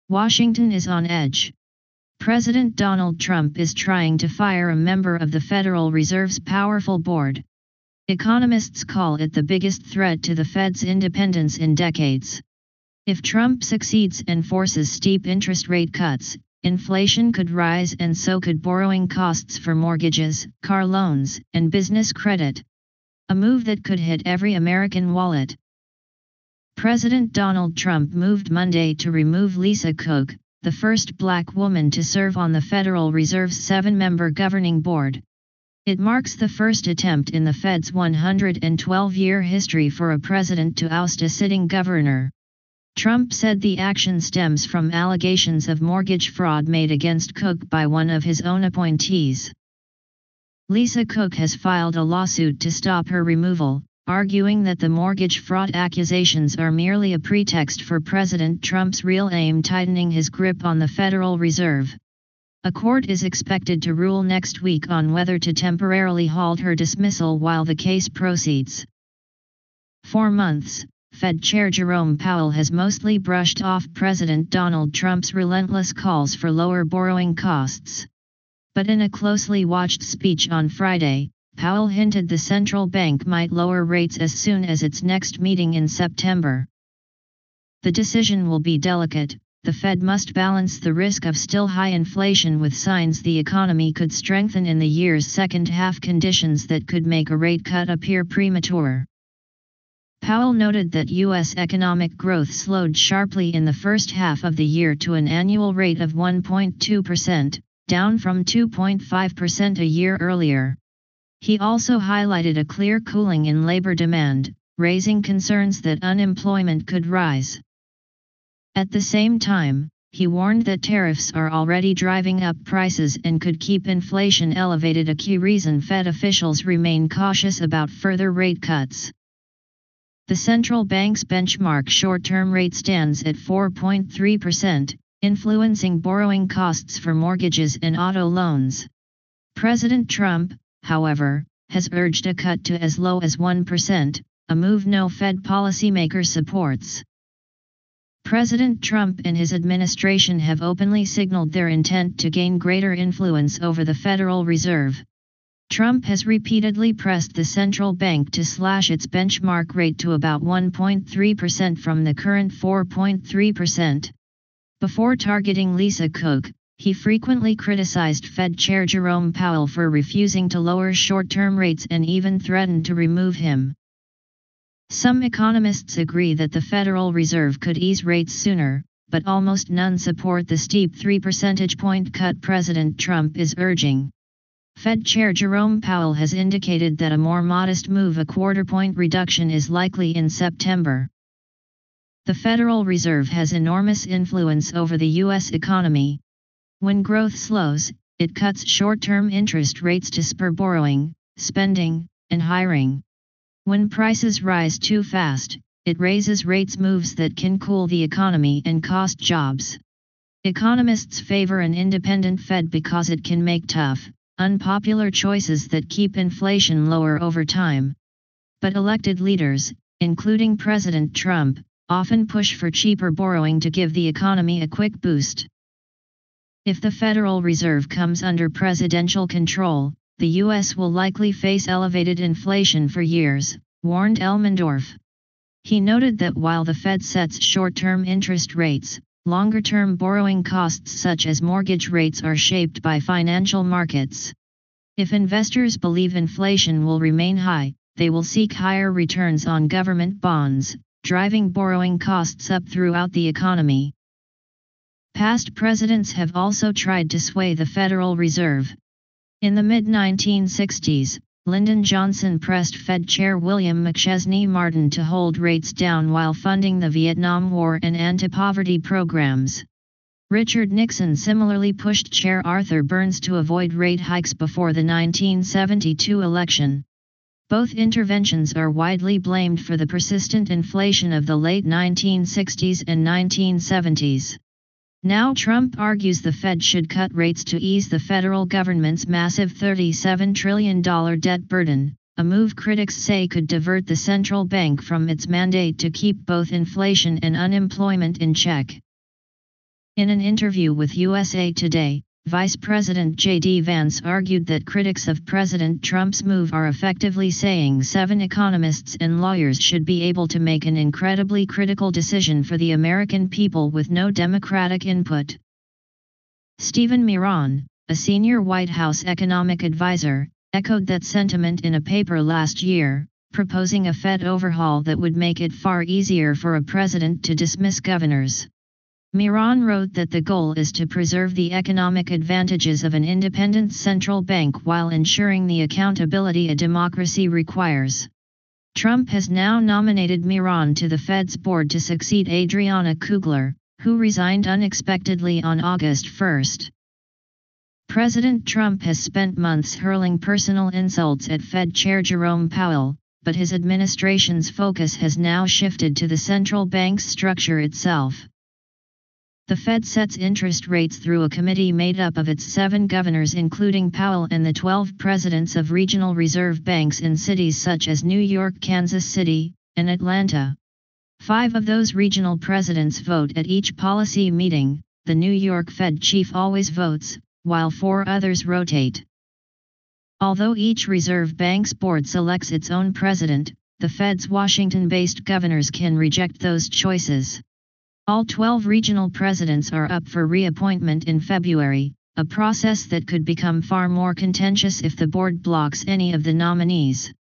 Washington is on edge. President Donald Trump is trying to fire a member of the Federal Reserve's powerful board. Economists call it the biggest threat to the Fed's independence in decades. If Trump succeeds and forces steep interest rate cuts, inflation could rise and so could borrowing costs for mortgages, car loans, and business credit. A move that could hit every American wallet. President Donald Trump moved Monday to remove Lisa Cook, the first black woman to serve on the Federal Reserve's 7-member governing board. It marks the first attempt in the Fed's 112-year history for a president to oust a sitting governor. Trump said the action stems from allegations of mortgage fraud made against Cook by one of his own appointees. Lisa Cook has filed a lawsuit to stop her removal, arguing that the mortgage fraud accusations are merely a pretext for President Trump's real aim: tightening his grip on the Federal Reserve. A court is expected to rule next week on whether to temporarily halt her dismissal while the case proceeds. For months, Fed Chair Jerome Powell has mostly brushed off President Donald Trump's relentless calls for lower borrowing costs. But in a closely watched speech on Friday, Powell hinted the central bank might lower rates as soon as its next meeting in September. The decision will be delicate. The Fed must balance the risk of still high inflation with signs the economy could strengthen in the year's second half, conditions that could make a rate cut appear premature. Powell noted that U.S. economic growth slowed sharply in the first half of the year to an annual rate of 1.2%, down from 2.5% a year earlier. He also highlighted a clear cooling in labor demand, raising concerns that unemployment could rise. At the same time, he warned that tariffs are already driving up prices and could keep inflation elevated, a key reason Fed officials remain cautious about further rate cuts. The central bank's benchmark short-term rate stands at 4.3%, influencing borrowing costs for mortgages and auto loans. President Trump, however, has urged a cut to as low as 1%, a move no Fed policymaker supports. President Trump and his administration have openly signaled their intent to gain greater influence over the Federal Reserve. Trump has repeatedly pressed the central bank to slash its benchmark rate to about 1.3% from the current 4.3%. Before targeting Lisa Cook, he frequently criticized Fed Chair Jerome Powell for refusing to lower short-term rates and even threatened to remove him. Some economists agree that the Federal Reserve could ease rates sooner, but almost none support the steep 3 percentage point cut President Trump is urging. Fed Chair Jerome Powell has indicated that a more modest move, a quarter-point reduction, is likely in September. The Federal Reserve has enormous influence over the U.S. economy. When growth slows, it cuts short-term interest rates to spur borrowing, spending, and hiring. When prices rise too fast, it raises rates, moves that can cool the economy and cost jobs. Economists favor an independent Fed because it can make tough, unpopular choices that keep inflation lower over time. But elected leaders, including President Trump, often push for cheaper borrowing to give the economy a quick boost. If the Federal Reserve comes under presidential control, the U.S. will likely face elevated inflation for years, warned Elmendorf. He noted that while the Fed sets short-term interest rates, longer-term borrowing costs such as mortgage rates are shaped by financial markets. If investors believe inflation will remain high, they will seek higher returns on government bonds, driving borrowing costs up throughout the economy. Past presidents have also tried to sway the Federal Reserve. In the mid-1960s, Lyndon Johnson pressed Fed Chair William McChesney Martin to hold rates down while funding the Vietnam War and anti-poverty programs. Richard Nixon similarly pushed Chair Arthur Burns to avoid rate hikes before the 1972 election. Both interventions are widely blamed for the persistent inflation of the late 1960s and 1970s. Now Trump argues the Fed should cut rates to ease the federal government's massive $37 trillion debt burden, a move critics say could divert the central bank from its mandate to keep both inflation and unemployment in check. In an interview with USA Today, Vice President J.D. Vance argued that critics of President Trump's move are effectively saying 7 economists and lawyers should be able to make an incredibly critical decision for the American people with no Democratic input. Stephen Miron, a senior White House economic advisor, echoed that sentiment in a paper last year, proposing a Fed overhaul that would make it far easier for a president to dismiss governors. Miron wrote that the goal is to preserve the economic advantages of an independent central bank while ensuring the accountability a democracy requires. Trump has now nominated Miron to the Fed's board to succeed Adriana Kugler, who resigned unexpectedly on August 1. President Trump has spent months hurling personal insults at Fed Chair Jerome Powell, but his administration's focus has now shifted to the central bank's structure itself. The Fed sets interest rates through a committee made up of its 7 governors, including Powell, and the 12 presidents of regional reserve banks in cities such as New York, Kansas City, and Atlanta. 5 of those regional presidents vote at each policy meeting. The New York Fed chief always votes, while 4 others rotate. Although each reserve bank's board selects its own president, the Fed's Washington-based governors can reject those choices. All 12 regional presidents are up for reappointment in February, a process that could become far more contentious if the board blocks any of the nominees.